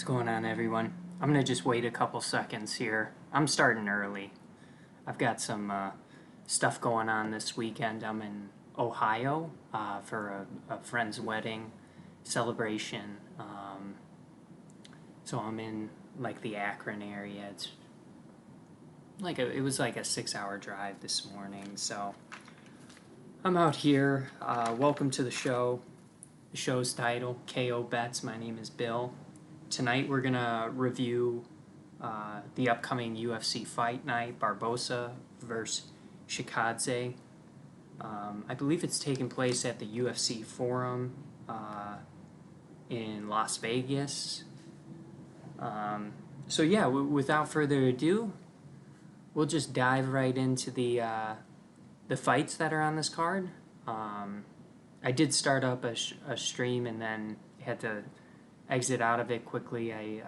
What's going on, everyone? I'm going to just wait a couple seconds here. I'm starting early. I've got some stuff going on this weekend. I'm in Ohio for a friend's wedding celebration. So I'm in like the Akron area. It's like it was like a 6-hour drive this morning. So I'm out here. Welcome to the show. The show's title, KO Bets. My name is Bill. Tonight we're going to review the upcoming UFC Fight Night, Barboza versus Chikadze. I believe it's taking place at the UFC Forum in Las Vegas. So yeah, without further ado, we'll just dive right into the fights that are on this card. I did start up a stream and then had to exit out of it quickly. I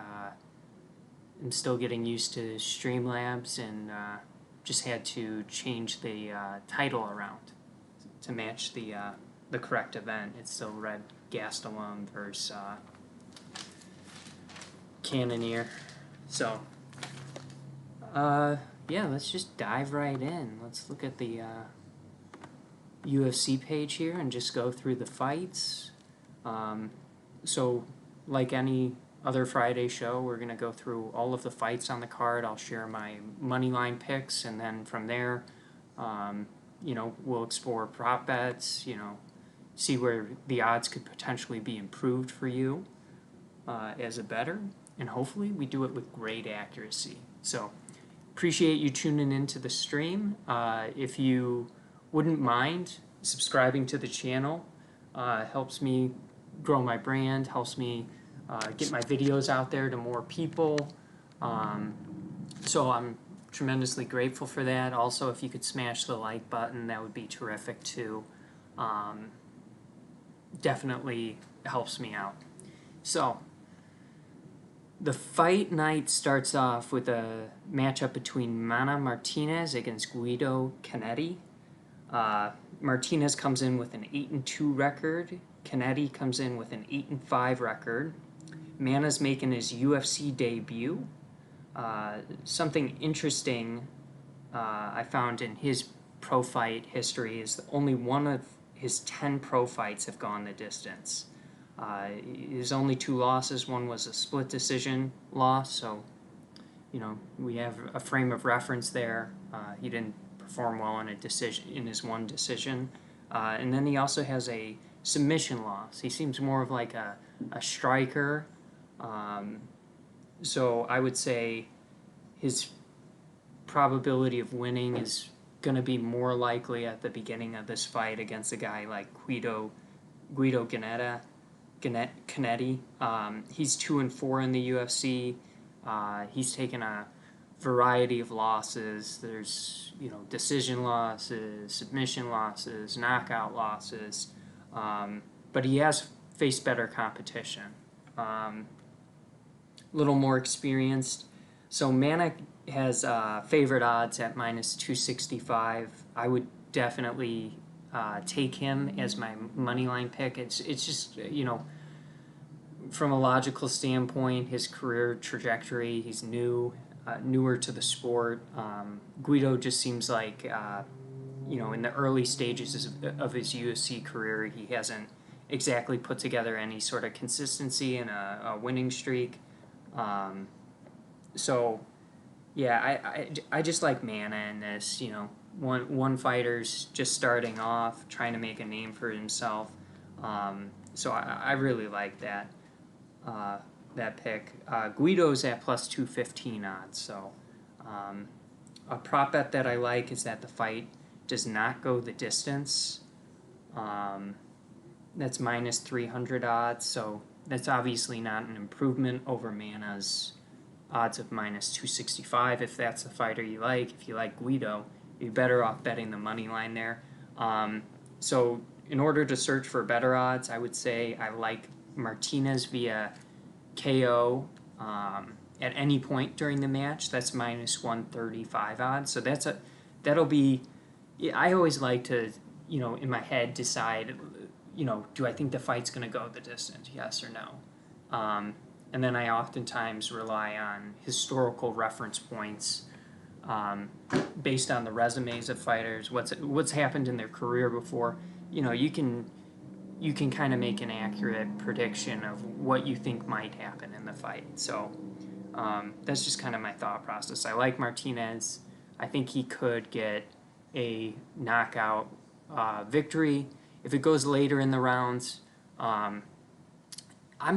am still getting used to Streamlabs and just had to change the title around to match the correct event. It still read Gastelum versus Cannoneer. So, yeah, let's just dive right in. Let's look at the UFC page here and just go through the fights. So, like any other Friday show, we're going to go through all of the fights on the card. I'll share my money line picks, and then from there, we'll explore prop bets, see where the odds could potentially be improved for you as a bettor, and hopefully we do it with great accuracy. So, appreciate you tuning into the stream. If you wouldn't mind subscribing to the channel, helps me grow my brand, helps me get my videos out there to more people. So I'm tremendously grateful for that. Also, if you could smash the like button, that would be terrific too. Definitely helps me out. So, the fight night starts off with a matchup between Martinez against Guido Canetti. Martinez comes in with an 8-2 record. Canetti comes in with an 8-5 record. Mana's making his UFC debut. Something interesting I found in his pro fight history is that only one of his 10 pro fights have gone the distance. His only 2 losses, one was a split decision loss, so we have a frame of reference there. He didn't perform well in his one decision, and then he also has a submission loss. He seems more of like a striker, so I would say his probability of winning is going to be more likely at the beginning of this fight against a guy like Guido Canetti. He's 2-4 in the UFC. He's taken a variety of losses. There's decision losses, submission losses, knockout losses, but he has faced better competition. Little more experienced. So Mana has favorite odds at -265. I would definitely take him as my money line pick. It's just from a logical standpoint, his career trajectory. He's newer to the sport. Guido just seems like in the early stages of his UFC career, he hasn't exactly put together any sort of consistency and a winning streak. So, yeah, I just like Mana in this. One fighter's just starting off, trying to make a name for himself. So I really like that pick. Guido's at +215 odds. So a prop bet that I like is that the fight does not go the distance. That's -300 odds. So that's obviously not an improvement over Mana's odds of -265. If that's the fighter you like, if you like Guido, you're better off betting the money line there. So in order to search for better odds, I would say I like Martinez via KO at any point during the match. That's -135 odds. So that'll be. I always like to in my head decide do I think the fight's going to go the distance, yes or no. And then I oftentimes rely on historical reference points based on the resumes of fighters, what's happened in their career before. You can kind of make an accurate prediction of what you think might happen in the fight. So that's just kind of my thought process. I like Martinez. I think he could get a knockout victory. If it goes later in the rounds, I'm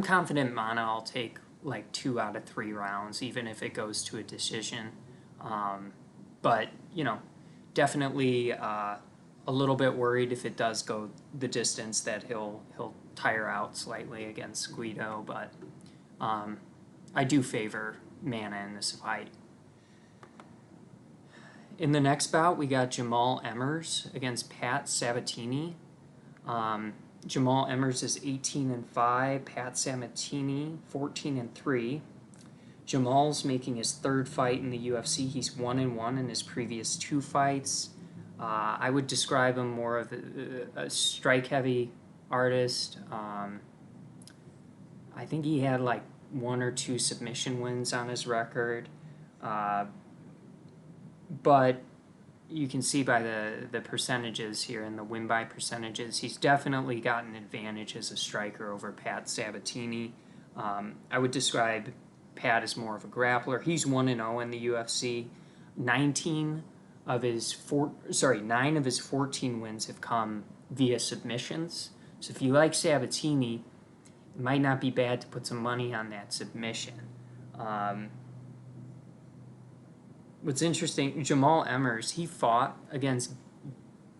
confident Mana will take like 2 out of 3 rounds, even if it goes to a decision. But, definitely a little bit worried if it does go the distance that he'll tire out slightly against Guido. But I do favor Mana in this fight. In the next bout, we got Jamal Emmers against Pat Sabatini. Jamal Emmers is 18-5. Pat Sabatini 14-3. Jamal's making his 3rd fight in the UFC. He's 1-1 in his previous 2 fights. I would describe him more of a strike-heavy artist. I think he had like 1 or 2 submission wins on his record. But you can see by the percentages here and the win-by percentages, he's definitely got an advantage as a striker over Pat Sabatini. I would describe Pat as more of a grappler. He's 1-0 in the UFC. 9 of his 14 wins have come via submissions. So if you like Sabatini, it might not be bad to put some money on that submission. What's interesting, Jamal Emmers, he fought against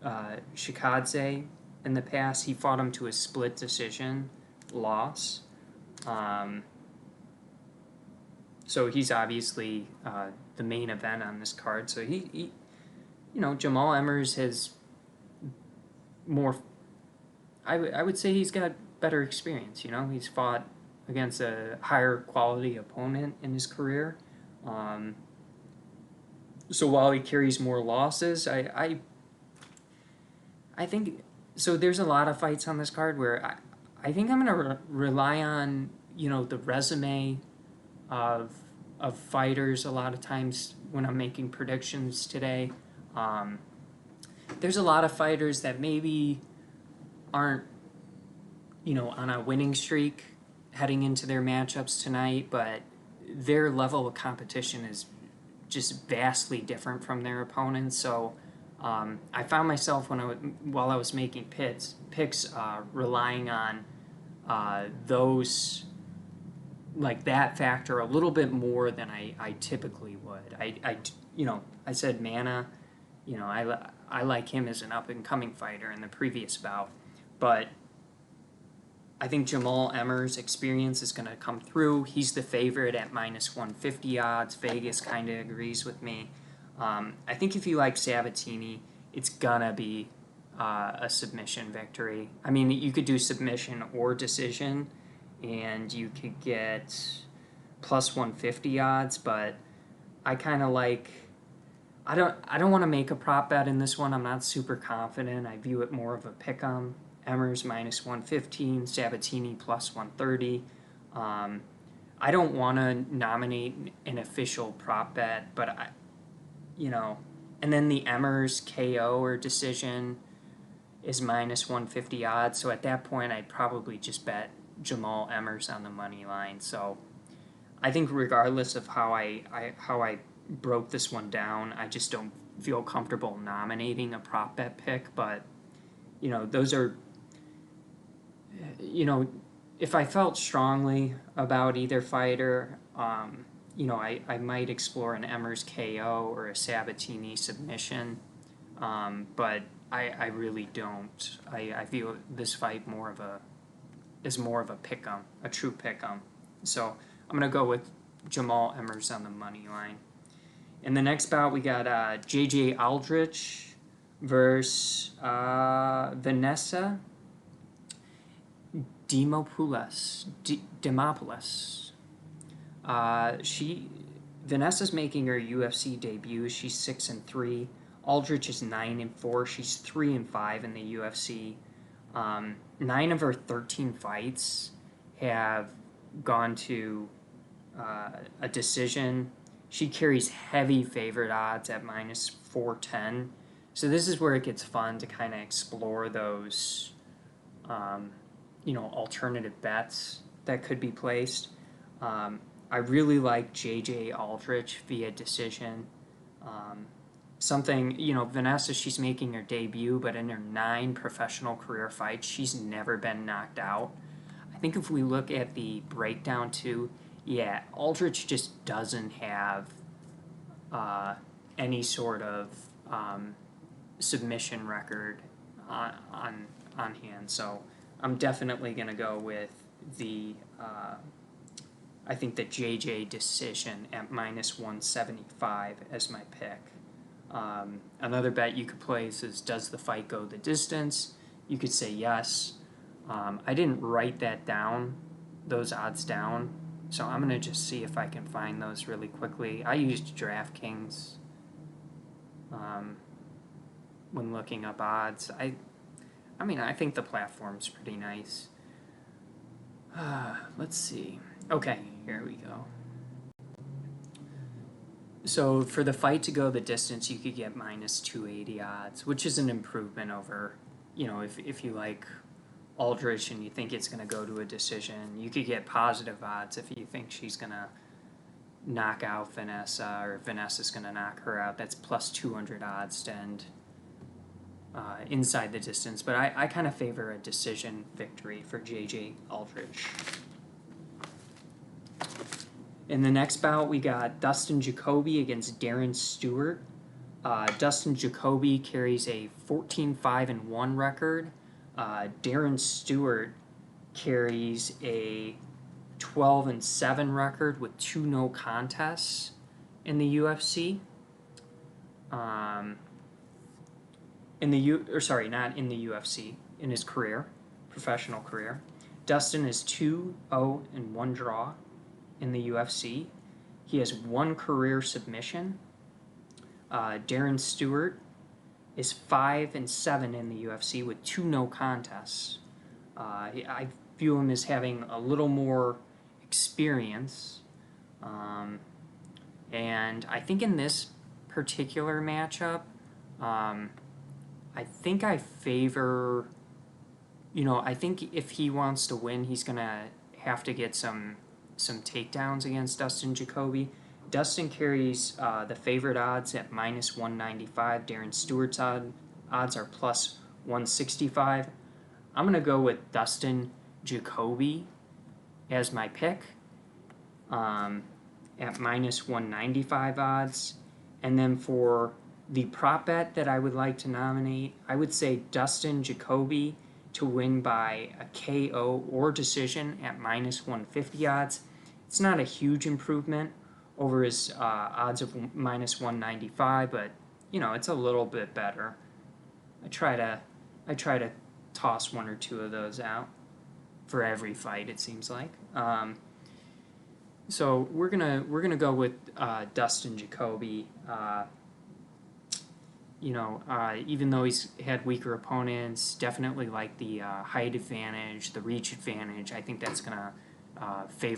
Chikadze in the past. He fought him to a split decision loss. So he's obviously the main event on this card. So he Jamal Emmers has more. I would say he's got better experience. He's fought against a higher quality opponent in his career. So while he carries more losses, I think so. There's a lot of fights on this card where I think I'm gonna rely on the resume of fighters a lot of times when I'm making predictions today. There's a lot of fighters that maybe aren't on a winning streak heading into their matchups tonight, but their level of competition is just vastly different from their opponents. So I found myself while I was making picks relying on those, like that factor a little bit more than I typically would. I said Mana, I like him as an up and coming fighter in the previous bout, but I think Jamal Emmers' experience is going to come through. He's the favorite at -150 odds. Vegas kind of agrees with me. I think if you like Sabatini, it's going to be a submission victory. I mean, you could do submission or decision, and you could get +150 odds, but I kind of like... I don't want to make a prop bet in this one. I'm not super confident. I view it more of a pick-em. Emmers -115, Sabatini +130. I don't want to nominate an official prop bet, but and then the Emmers KO or decision is -150 odds. So at that point, I'd probably just bet Jamal Emmers on the money line. So I think regardless of how I broke this one down, I just don't feel comfortable nominating a prop bet pick. But those are. If I felt strongly about either fighter, I might explore an Emmers KO or a Sabatini submission, but I really don't. I view this fight as more of a pick-em, a true pick-em. So I'm going to go with Jamal Emmers on the money line. In the next bout, we got J.J. Aldrich versus Vanessa Demopolis. Vanessa's making her UFC debut. She's 6-3. Aldrich is 9-4. She's 3-5 in the UFC. 9 of her 13 fights have gone to a decision. She carries heavy favorite odds at minus 410. So this is where it gets fun to kind of explore those, alternative bets that could be placed. I really like JJ Aldrich via decision. Vanessa, she's making her debut, but in her 9 professional career fights, she's never been knocked out. I think if we look at the breakdown too, yeah, Aldrich just doesn't have any sort of submission record on hand. So I'm definitely going to go with the I think the JJ decision at minus 175 as my pick. Another bet you could place is, does the fight go the distance? You could say yes. I didn't write that down, those odds down, so I'm going to just see if I can find those really quickly. I used DraftKings when looking up odds. I think the platform's pretty nice. Let's see. Okay, here we go. So for the fight to go the distance, you could get minus 280 odds, which is an improvement over, if you like Aldrich and you think it's going to go to a decision. You could get positive odds if you think she's going to knock out Vanessa, or Vanessa's going to knock her out. That's plus 200 odds to end inside the distance. But I kind of favor a decision victory for JJ Aldrich. In the next bout, we got Dustin Jacoby against Darren Stewart. Dustin Jacoby carries a 14-5-1 record. Darren Stewart carries a 12-7 record with 2 no contests in the UFC. Not in the UFC, in his professional career. Dustin is 2-0-1 draw in the UFC. He has 1 career submission. Darren Stewart is 5-7 in the UFC with 2 no contests. I view him as having a little more experience, and I think in this particular matchup, I think I favor. I think if he wants to win, he's gonna have to get some takedowns against Dustin Jacoby. Dustin carries the favorite odds at minus 195. Darren Stewart's odds are plus 165. I'm going to go with Dustin Jacoby as my pick at minus 195 odds. And then for the prop bet that I would like to nominate, I would say Dustin Jacoby to win by a KO or decision at minus 150 odds. It's not a huge improvement over his odds of minus 195, but it's a little bit better. I try to toss 1 or 2 of those out for every fight, it seems like. So we're gonna go with Dustin Jacoby. Even though he's had weaker opponents, definitely like the height advantage, the reach advantage. I think that's gonna play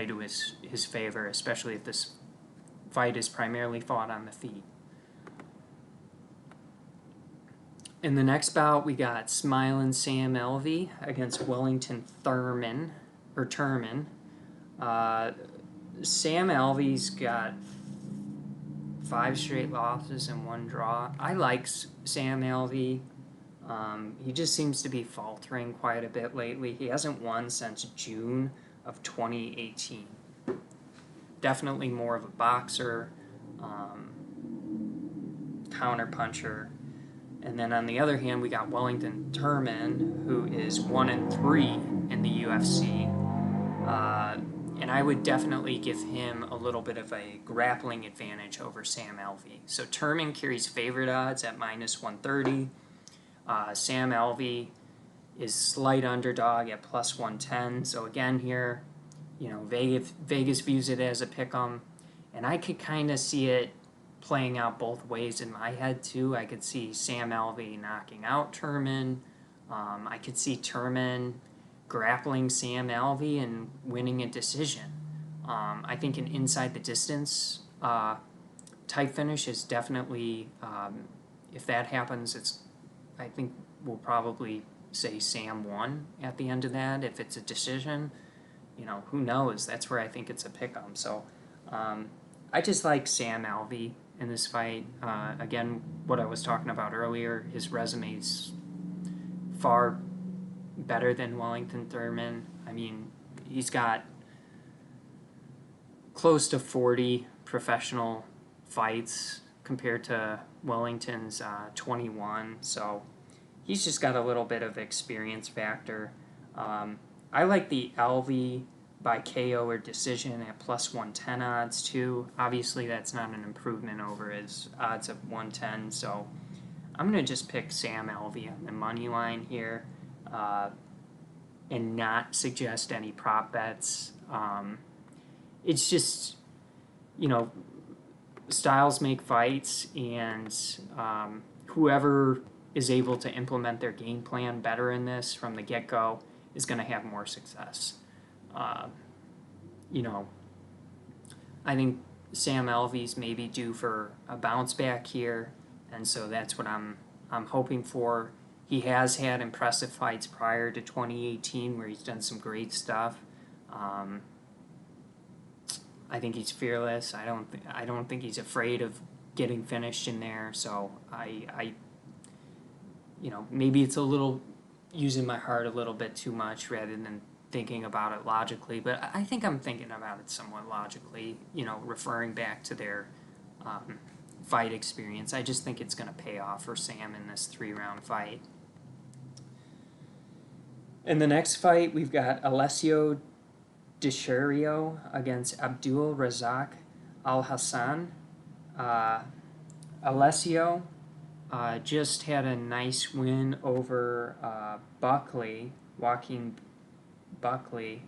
to his favor, especially if this fight is primarily fought on the feet. In the next bout, we got Smiling Sam Alvey against Wellington Thurman. Sam Alvey's got 5 straight losses and 1 draw. I like Sam Alvey. He just seems to be faltering quite a bit lately. He hasn't won since June of 2018. Definitely more of a boxer, counterpuncher. And then on the other hand, we got Wellington Thurman, who is 1-3 in the UFC. And I would definitely give him a little bit of a grappling advantage over Sam Alvey. So Thurman carries favorite odds at minus 130. Sam Alvey is slight underdog at plus 110. So again here, Vegas views it as a pick'em, and I could kind of see it playing out both ways in my head too. I could see Sam Alvey knocking out Thurman. I could see Thurman grappling Sam Alvey and winning a decision. I think an inside the distance type finish is definitely, if that happens, I think we'll probably say Sam won at the end of that. If it's a decision, who knows? That's where I think it's a pick-em. So I just like Sam Alvey in this fight. Again, what I was talking about earlier, his resume's far better than Wellington Thurman. I mean, he's got close to 40 professional fights compared to Wellington's 21. So he's just got a little bit of experience factor. I like the Alvey by KO or decision at plus 110 odds too. Obviously, that's not an improvement over his odds of 110. So I'm going to just pick Sam Alvey on the money line here and not suggest any prop bets. It's just, styles make fights, and whoever is able to implement their game plan better in this from the get-go is going to have more success. I think Sam Alvey's maybe due for a bounce back here, and so that's what I'm hoping for. He has had impressive fights prior to 2018 where he's done some great stuff. I think he's fearless. I don't think he's afraid of getting finished in there. So I maybe it's a little using my heart a little bit too much rather than thinking about it logically. But I think I'm thinking about it somewhat logically. Referring back to their fight experience. I just think it's going to pay off for Sam in this 3-round fight. In the next fight, we've got Alessio Tercios against Abdul Razak Alhassan. Alessio just had a nice win over Joaquin Buckley,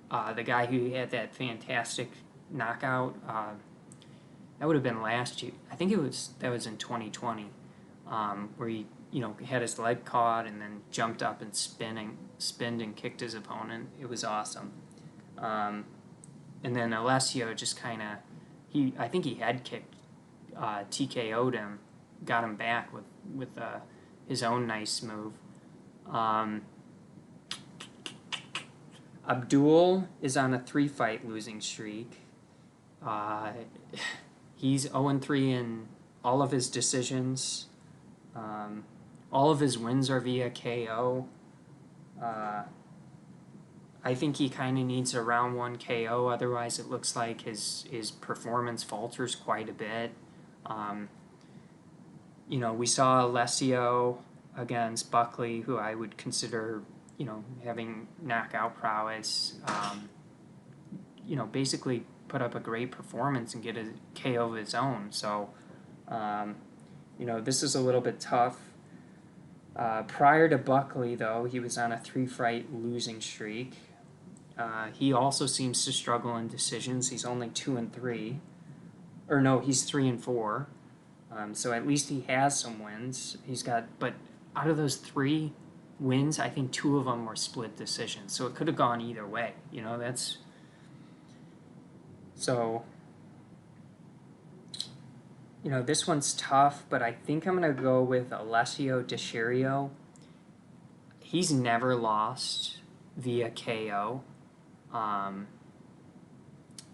the guy who had that fantastic knockout. That would have been last year. I think that was in 2020, where he had his leg caught and then jumped up and spinned and kicked his opponent. It was awesome. And then Alessio just kind of, I think he head kicked, TKO'd him, got him back with his own nice move. Abdul is on a 3-fight losing streak. He's 0-3 in all of his decisions. All of his wins are via KO. I think he kind of needs a round 1 KO, otherwise it looks like his performance falters quite a bit. We saw Alessio against Buckley, who I would consider, having knockout prowess, basically put up a great performance and get a KO of his own. So, this is a little bit tough. Prior to Buckley, though, he was on a 3-fight losing streak. He also seems to struggle in decisions. He's only 2-3. Or no, he's 3-4. So at least he has some wins. But out of those 3 wins, I think 2 of them were split decisions. So it could have gone either way. This one's tough, but I think I'm going to go with Alessio Tercios. He's never lost via KO.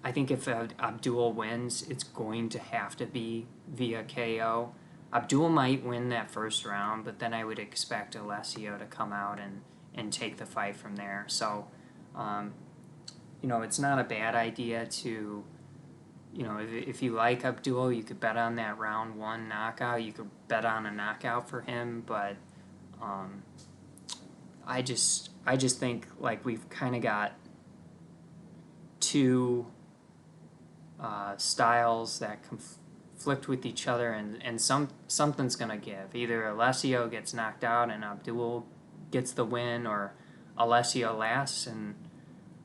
I think if Abdul wins, it's going to have to be via KO. Abdul might win that first round, but then I would expect Alessio to come out and take the fight from there. So, it's not a bad idea to, if you like Abdul, you could bet on that round 1 knockout. You could bet on a knockout for him, but I just think like we've kind of got 2 styles that conflict with each other, and something's gonna give. Either Alessio gets knocked out and Abdul gets the win, or Alessio lasts and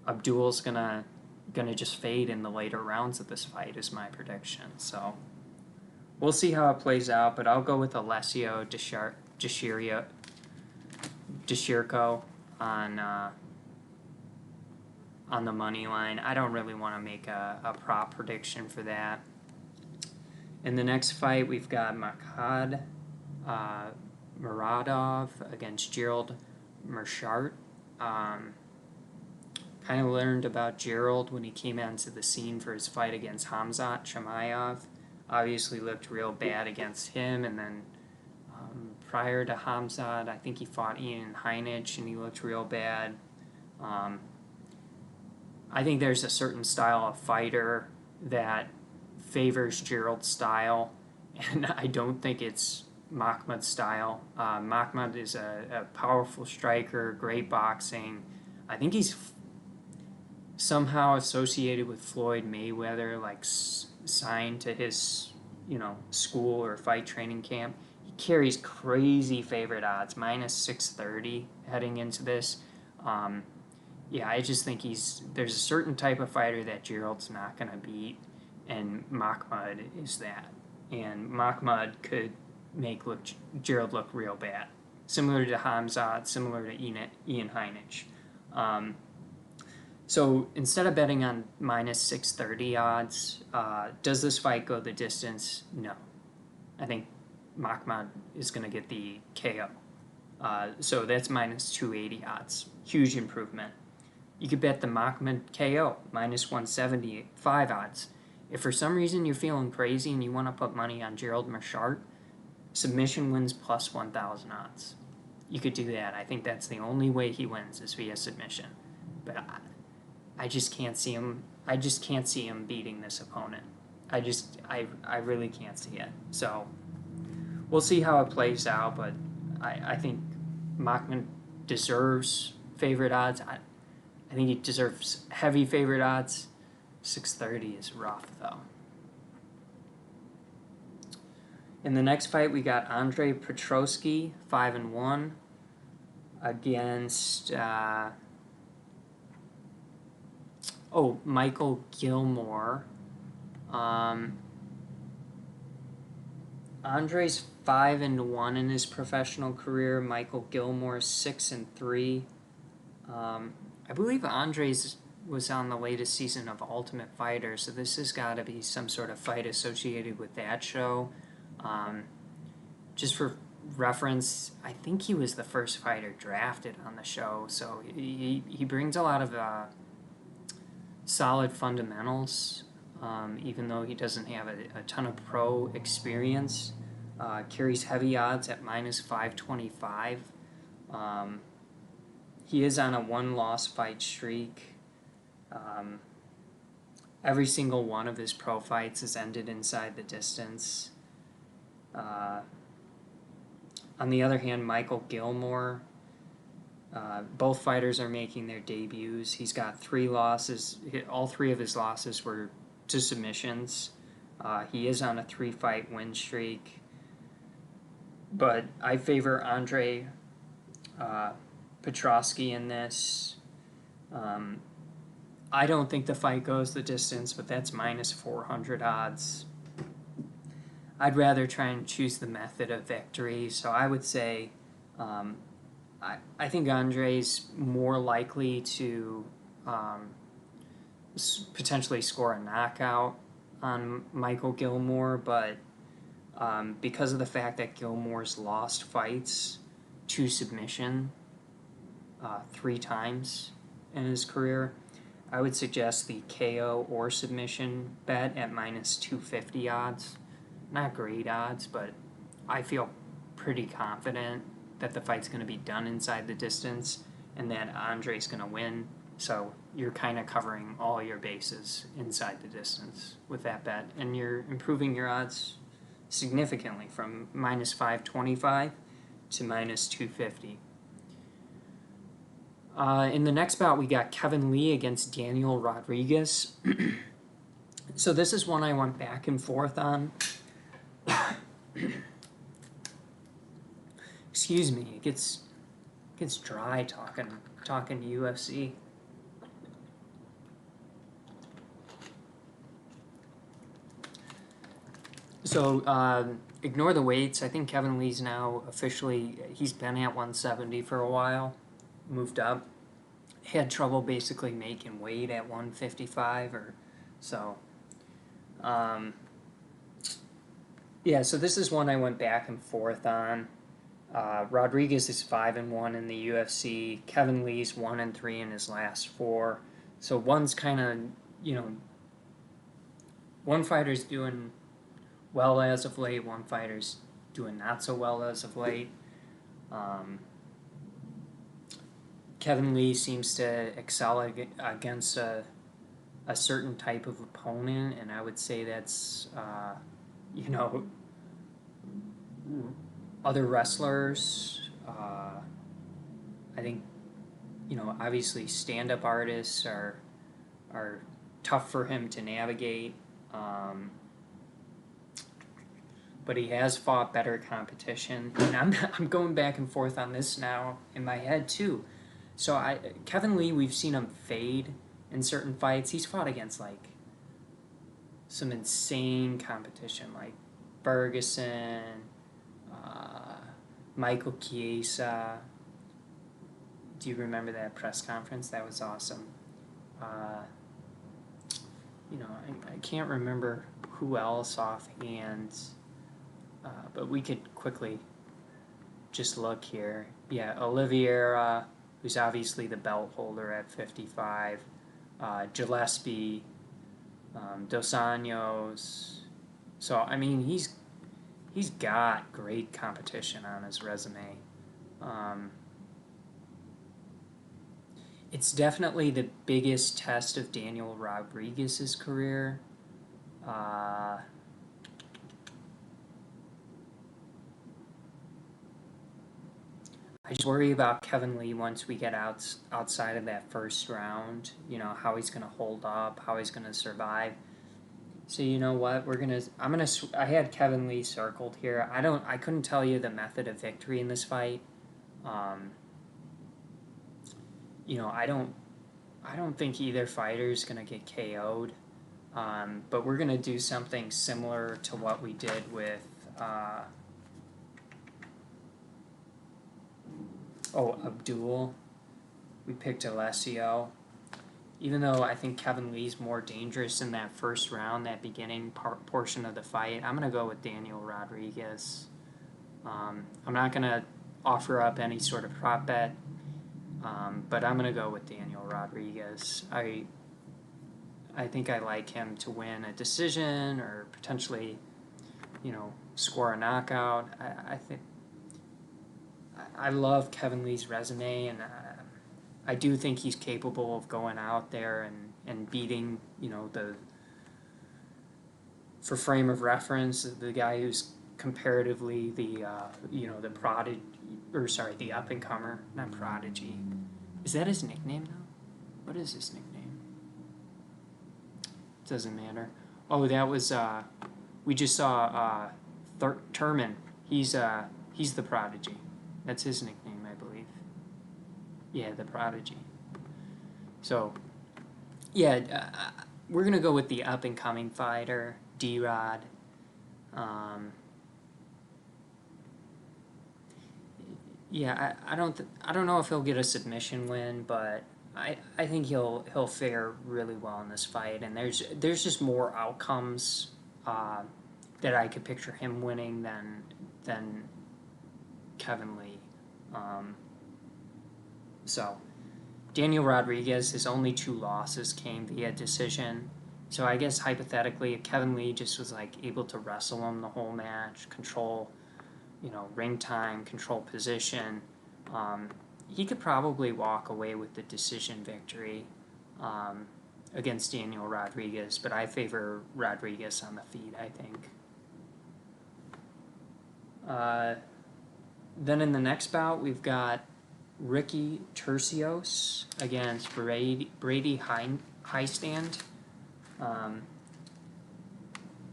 Abdul's gonna just fade in the later rounds of this fight is my prediction. So we'll see how it plays out, but I'll go with Alessio Tercios on on the money line. I don't really want to make a prop prediction for that. In the next fight, we've got Mahmud Muradov against Gerald Meerschaert. Kind of learned about Gerald when he came onto the scene for his fight against Khamzat Chimaev. Obviously looked real bad against him, and then prior to Khamzat, I think he fought Ian Heinisch, and he looked real bad. I think there's a certain style of fighter that favors Gerald's style, and I don't think it's Mahmud's style. Mahmud is a powerful striker, great boxing. I think he's somehow associated with Floyd Mayweather, like signed to his, school or fight training camp. He carries crazy favorite odds, minus 630 heading into this. I just think there's a certain type of fighter that Gerald's not going to beat, and Mahmud is that. And Mahmud could make Gerald look real bad, similar to Khamzat, similar to Ian Heinisch. So instead of betting on minus 630 odds, does this fight go the distance? No. I think Mahmud is going to get the KO. So that's minus 280 odds. Huge improvement. You could bet the Mahmud KO, minus 175 odds. If for some reason you're feeling crazy and you want to put money on Gerald Meerschaert, submission wins plus 1,000 odds. You could do that. I think that's the only way he wins is via submission. But I just can't see him. I just can't see him beating this opponent. I really can't see it. So we'll see how it plays out. But I think Mahmud deserves favorite odds. I think he deserves heavy favorite odds. 630 is rough though. In the next fight, we got Andre Petrovsky, 5-1, against Michael Gilmore. Andre's 5-1 in his professional career. Michael Gilmore 6-3. I believe Andre's was on the latest season of Ultimate Fighter, so this has got to be some sort of fight associated with that show. Just for reference, I think he was the first fighter drafted on the show, so he brings a lot of solid fundamentals, even though he doesn't have a ton of pro experience. Carries heavy odds at minus 525. He is on a one-loss fight streak. Every single one of his pro fights has ended inside the distance. On the other hand, Michael Gilmore, both fighters are making their debuts. He's got 3 losses. All 3 of his losses were to submissions. He is on a 3-fight win streak. But I favor Andre Petrovsky in this. I don't think the fight goes the distance, but that's minus 400 odds. I'd rather try and choose the method of victory, so I would say I think Andre's more likely to potentially score a knockout on Michael Gilmore, but because of the fact that Gilmore's lost fights to submission 3 times in his career, I would suggest the KO or submission bet at minus 250 odds. Not great odds, but I feel pretty confident that the fight's going to be done inside the distance and that Andre's going to win. So you're kind of covering all your bases inside the distance with that bet, and you're improving your odds significantly from minus 525 to minus 250. In the next bout, we got Kevin Lee against Daniel Rodriguez. So this is one I went back and forth on. Excuse me, it gets dry talking UFC. So ignore the weights. I think Kevin Lee's now officially, he's been at 170 for a while, moved up. had trouble basically making weight at 155 or so. Yeah, so this is one I went back and forth on. Rodriguez is 5-1 in the UFC. Kevin Lee's 1-3 in his last 4. So one's kind of, one fighter's doing well as of late. One fighter's doing not so well as of late. Kevin Lee seems to excel against a certain type of opponent, and I would say that's, other wrestlers. I think, obviously stand-up artists are tough for him to navigate. But he has fought better competition, and I'm going back and forth on this now in my head too. So Kevin Lee, we've seen him fade in certain fights. He's fought against like some insane competition, like Ferguson, Michael Chiesa. Do you remember that press conference? That was awesome. I can't remember who else offhand, but we could quickly just look here. Yeah, Oliveira, who's obviously the belt holder at 55, Gillespie, Dos Anjos. So, I mean, he's got great competition on his resume. It's definitely the biggest test of Daniel Rodriguez's career. I just worry about Kevin Lee once we get outside of that first round. How he's gonna hold up, how he's gonna survive. So you know what? I had Kevin Lee circled here. I couldn't tell you the method of victory in this fight. I don't think either fighter is gonna get KO'd. But we're gonna do something similar to what we did with Abdul. We picked Alessio. Even though I think Kevin Lee's more dangerous in that first round, that beginning portion of the fight, I'm going to go with Daniel Rodriguez. I'm not going to offer up any sort of prop bet, but I'm going to go with Daniel Rodriguez. I think I like him to win a decision or potentially, score a knockout. I think I love Kevin Lee's resume, and I do think he's capable of going out there and beating, for frame of reference, the guy who's comparatively the prodigy, the up and comer, not prodigy. Is that his nickname now? What is his nickname? Doesn't matter. Oh, that was we just saw Thurman. He's the prodigy. That's his nickname, I believe. Yeah, the prodigy. So, yeah, we're gonna go with the up and coming fighter, D-Rod. I don't know if he'll get a submission win, but I think he'll fare really well in this fight. And there's just more outcomes that I could picture him winning than Kevin Lee. So Daniel Rodriguez, his only 2 losses came via decision. So I guess hypothetically, if Kevin Lee just was able to wrestle him the whole match, control, ring time, control position, he could probably walk away with the decision victory against Daniel Rodriguez. But I favor Rodriguez on the feet, I think. Then in the next bout, we've got Ricky Tercios against Brady Highstand.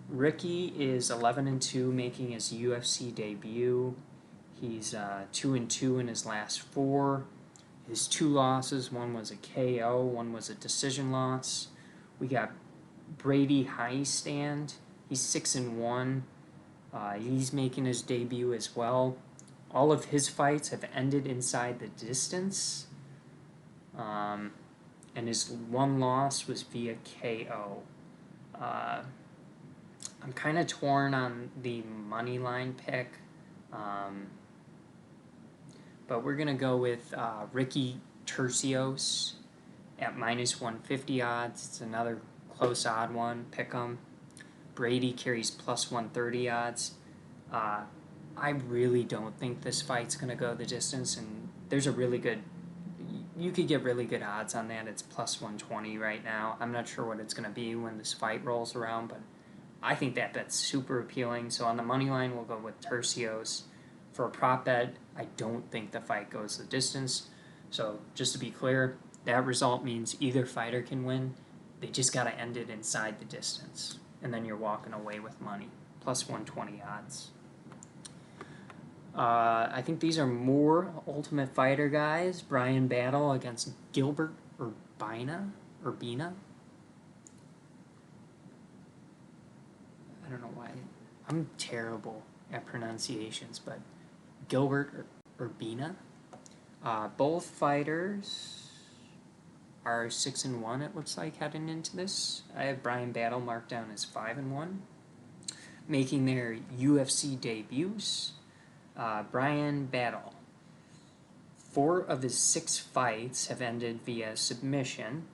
Ricky is 11-2, making his UFC debut. He's 2-2 in his last 4. His 2 losses, one was a KO, one was a decision loss. We got Brady Highstand. He's 6-1. He's making his debut as well. All of his fights have ended inside the distance. And his one loss was via KO. I'm kind of torn on the money line pick, but we're gonna go with Ricky Tercios at minus 150 odds. It's another close odd one. Pick 'em. Brady carries plus 130 odds. I really don't think this fight's gonna go the distance, and there's a really good. You could get really good odds on that. It's plus 120 right now. I'm not sure what it's gonna be when this fight rolls around, but I think that bet's super appealing. So on the money line, we'll go with Tercios. For a prop bet, I don't think the fight goes the distance. So just to be clear, that result means either fighter can win. They just got to end it inside the distance. And then you're walking away with money. Plus 120 odds. I think these are more Ultimate Fighter guys. Brian Battle against Gilbert Urbina. I don't know why. I'm terrible at pronunciations, but Gilbert Urbina. Both fighters are 6-1. It looks like heading into this. I have Brian Battle marked down as 5-1, making their UFC debuts. Brian Battle. 4 of his 6 fights have ended via submission.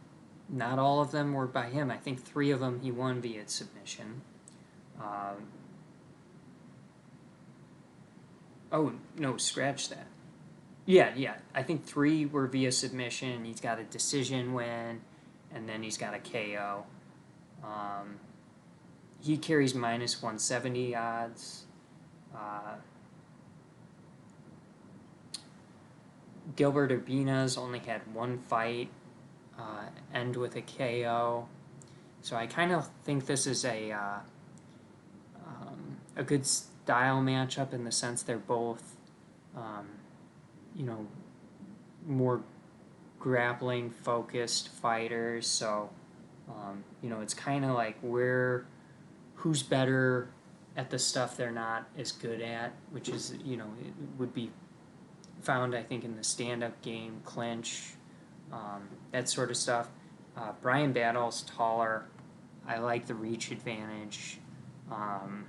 Not all of them were by him. I think 3 of them he won via submission. Oh, no, scratch that. Yeah. I think 3 were via submission. He's got a decision win, and then he's got a KO. He carries minus 170 odds. Gilbert Urbina's only had 1 fight end with a KO. So I kind of think this is a good style matchup in the sense they're both, more grappling focused fighters. So, it's kind of like who's better at the stuff they're not as good at, which is, it would be found, I think, in the stand-up game, clinch, that sort of stuff. Brian Battle's taller. I like the reach advantage. I'm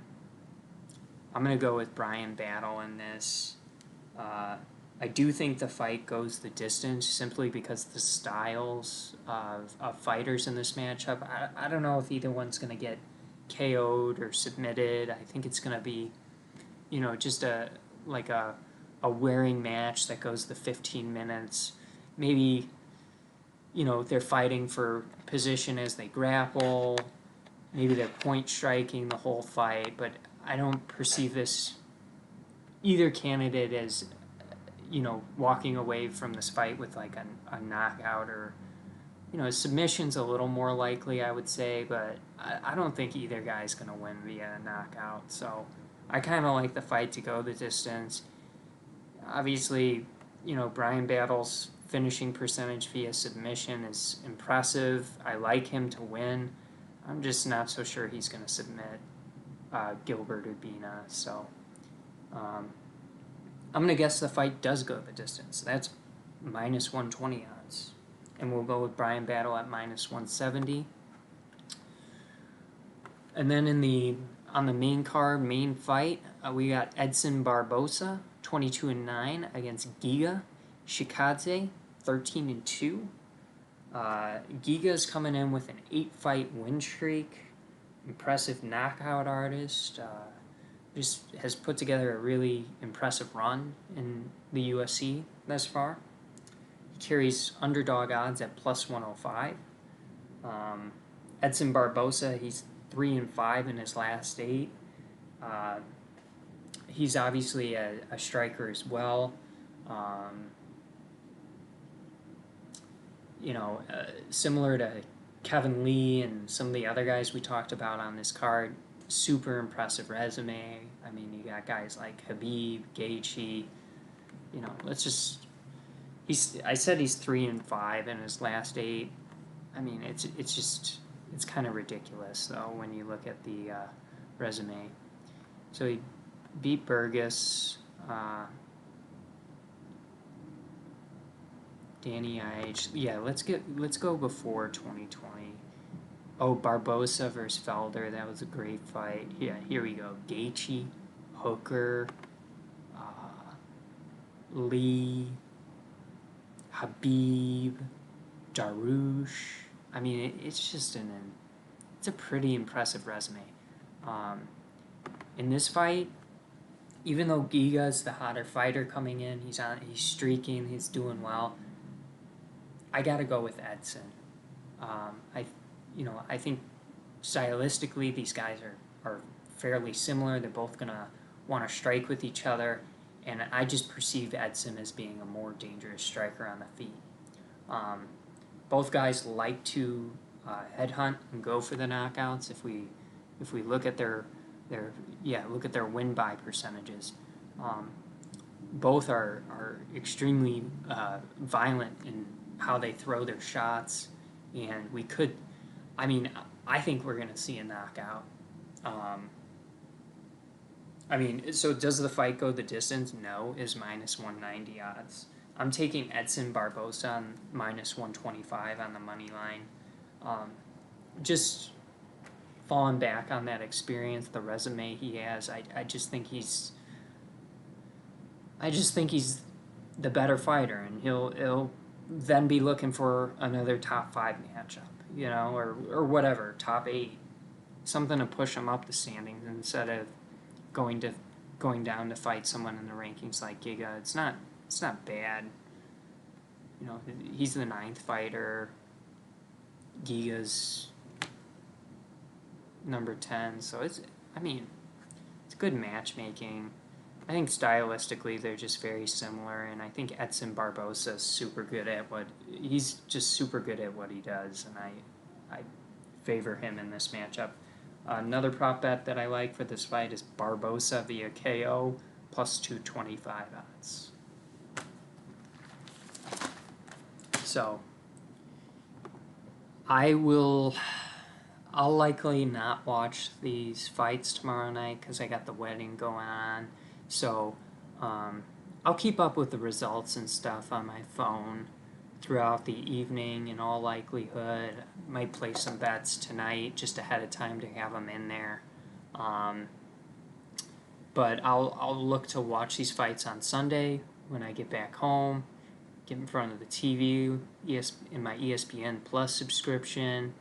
going to go with Brian Battle in this. I do think the fight goes the distance simply because the styles of fighters in this matchup. I don't know if either one's going to get KO'd or submitted. I think it's going to be, just a wearing match that goes the 15 minutes. Maybe, they're fighting for position as they grapple. Maybe they're point striking the whole fight, but I don't perceive either candidate as, walking away from this fight with like a knockout or, submission's a little more likely, I would say, but I don't think either guy's going to win via a knockout. So I kind of like the fight to go the distance. Obviously, Brian Battle's finishing percentage via submission is impressive. I like him to win. I'm just not so sure he's going to submit Gilbert Urbina. So I'm going to guess the fight does go the distance. That's minus 120 odds. And we'll go with Brian Battle at minus 170. And then on the main card, main fight, we got Edson Barboza, 22-9 against Giga Chikadze, 13-2. Giga's coming in with an 8-fight win streak. Impressive knockout artist. Just has put together a really impressive run in the UFC thus far. He carries underdog odds at plus 105. Edson Barboza, he's 3-5 in his last 8. He's obviously a striker as well. Similar to Kevin Lee and some of the other guys we talked about on this card, super impressive resume. I mean, you got guys like Khabib, Gaethje. I said he's 3-5 in his last 8. I mean, it's kind of ridiculous though when you look at the resume. So he beat Burgess. Danny IH. Yeah, let's go before 2020. Oh, Barboza versus Felder. That was a great fight. Yeah, here we go. Gaethje, Hooker, Lee, Habib, Darush. I mean, it's just it's a pretty impressive resume. In this fight, even though Giga's the hotter fighter coming in, he's streaking, he's doing well. I gotta go with Edson. I think stylistically these guys are fairly similar. They're both gonna want to strike with each other, and I just perceive Edson as being a more dangerous striker on the feet. Both guys like to headhunt and go for the knockouts. If we look at their win by percentages, both are extremely violent in how they throw their shots, and I think we're gonna see a knockout. So does the fight go the distance? No, is minus 190 odds. I'm taking Edson Barboza on minus 125 on the money line. Just falling back on that experience, the resume he has, I just think he's the better fighter, and he'll then be looking for another top 5 matchup, or whatever, top 8, something to push him up the standings instead of going down to fight someone in the rankings like Giga. It's not bad. He's the 9th fighter. Giga's number 10, so it's good matchmaking. I think stylistically they're just very similar, and I think Edson Barboza is super good at what he does, and I favor him in this matchup. Another prop bet that I like for this fight is Barboza via KO plus 225 odds. So I'll likely not watch these fights tomorrow night because I got the wedding going on. So I'll keep up with the results and stuff on my phone throughout the evening in all likelihood. Might play some bets tonight just ahead of time to have them in there. But I'll look to watch these fights on Sunday when I get back home, get in front of the TV, in my ESPN Plus subscription,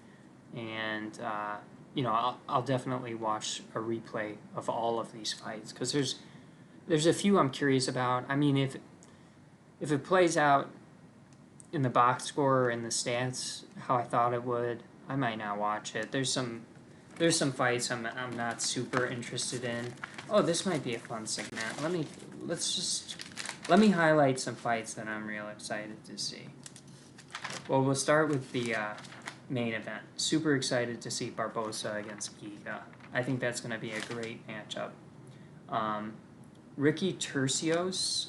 and I'll definitely watch a replay of all of these fights because there's a few I'm curious about. I mean, if it plays out in the box score or in the stats how I thought it would, I might not watch it. There's some fights I'm not super interested in. Oh, this might be a fun segment. Let me highlight some fights that I'm real excited to see. Well, we'll start with the main event. Super excited to see Barboza against Giga. I think that's going to be a great matchup. Ricky Tercios,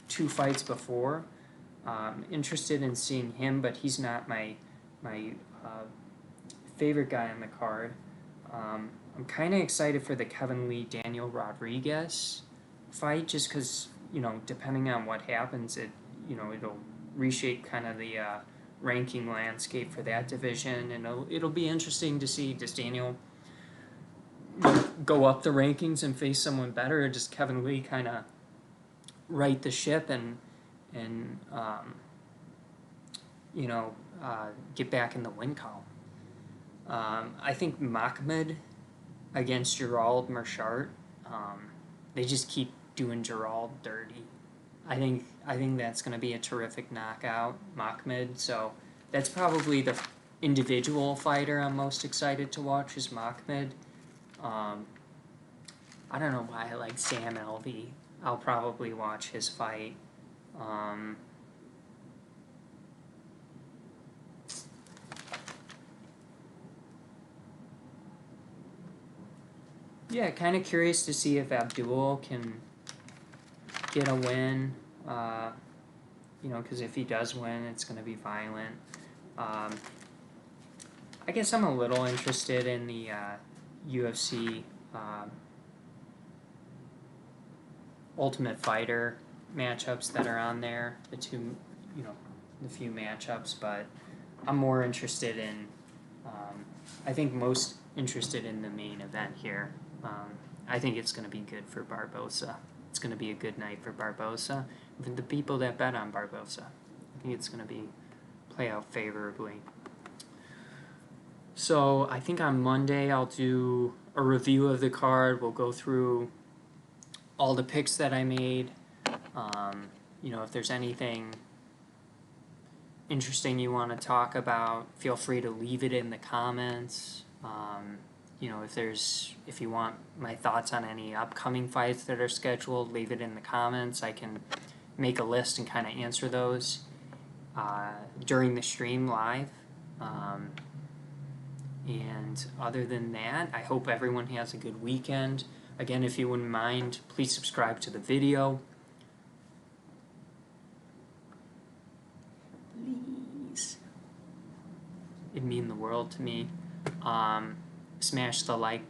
2 fights before. Interested in seeing him, but he's not my favorite guy on the card. I'm kind of excited for the Kevin Lee Daniel Rodriguez fight, just because depending on what happens, it'll reshape kind of the ranking landscape for that division, and it'll be interesting to see, does Daniel go up the rankings and face someone better, or does Kevin Lee kind of right the ship and get back in the win column? I think Mahmud against Gerald Meerschaert, they just keep doing Gerald dirty. I think that's going to be a terrific knockout, Mahmud. So that's probably the individual fighter I'm most excited to watch is Mahmud. I don't know why I like Sam Alvey. I'll probably watch his fight. Yeah, kind of curious to see if Abdul can get a win. Because if he does win, it's going to be violent. I guess I'm a little interested in the UFC Ultimate Fighter matchups that are on there. The two the few matchups, but I'm more interested in, I think most interested in the main event here. I think it's going to be good for Barboza. It's going to be a good night for Barboza. For the people that bet on Barboza, I think it's going to play out favorably. So I think on Monday I'll do a review of the card. We'll go through all the picks that I made. If there's anything interesting you want to talk about, feel free to leave it in the comments. If you want my thoughts on any upcoming fights that are scheduled, leave it in the comments. I can make a list and kind of answer those during the stream live. And other than that, I hope everyone has a good weekend. Again, if you wouldn't mind, please subscribe to the video. Please. It'd mean the world to me. Smash the like